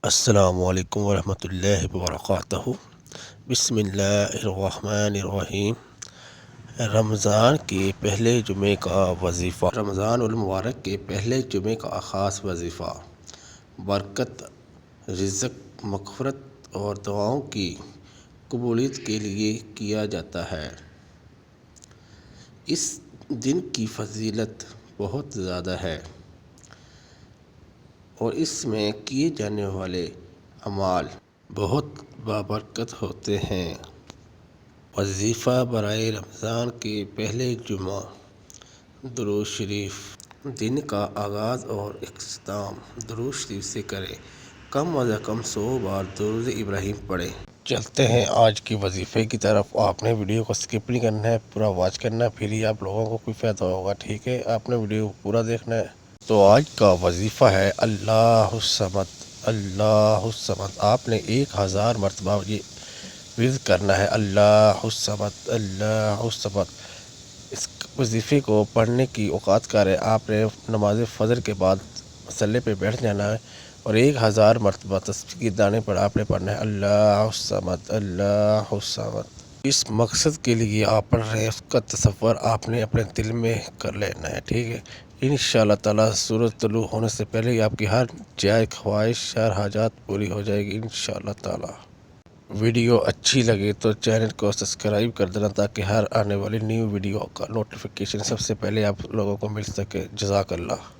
السلام علیکم ورحمۃ اللہ وبرکاتہ۔ بسم اللہ الرحمن الرحیم۔ رمضان کے پہلے جمعے کا وظیفہ۔ رمضان المبارک کے پہلے جمعے کا خاص وظیفہ برکت، رزق، مغفرت اور دعاؤں کی قبولیت کے لیے کیا جاتا ہے۔ اس دن کی فضیلت بہت زیادہ ہے اور اس میں کیے جانے والے اعمال بہت بابرکت ہوتے ہیں۔ وظیفہ برائے رمضان کے پہلے جمعہ: درود شریف۔ دن کا آغاز اور اختتام درود شریف سے کریں۔ کم از کم 100 بار درود ابراہیم پڑھیں۔ چلتے ہیں آج کے وظیفے کی طرف۔ آپ نے ویڈیو کو سکپ نہیں کرنا ہے، پورا واچ کرنا ہے، پھر ہی آپ لوگوں کو کوئی فائدہ ہوگا، ٹھیک ہے؟ آپ نے ویڈیو پورا دیکھنا ہے۔ تو آج کا وظیفہ ہے اللہ الصمد، اللہ الصمد۔ آپ نے 1000 مرتبہ یہ ورد کرنا ہے، اللہ الصمد، اللہ الصمد۔ اس وظیفے کو پڑھنے کی اوقات کار ہے، آپ نے نماز فجر کے بعد مصلی پہ بیٹھ جانا ہے اور 1000 مرتبہ تسبیح کے دانے پر آپ نے پڑھنا ہے، اللہ الصمد، اللہ الصمد۔ اس مقصد کے لیے آپ پڑھ رہے ہیں، اس کا تصور آپ نے اپنے دل میں کر لینا ہے، ٹھیک ہے؟ انشاءاللہ تعالیٰ سورج طلوع ہونے سے پہلے ہی آپ کی ہر جائز خواہش، ہر حاجات پوری ہو جائے گی انشاءاللہ تعالیٰ۔ ویڈیو اچھی لگے تو چینل کو سبسکرائب کر دینا تاکہ ہر آنے والی نیو ویڈیو کا نوٹیفیکیشن سب سے پہلے آپ لوگوں کو مل سکے۔ جزاک اللہ۔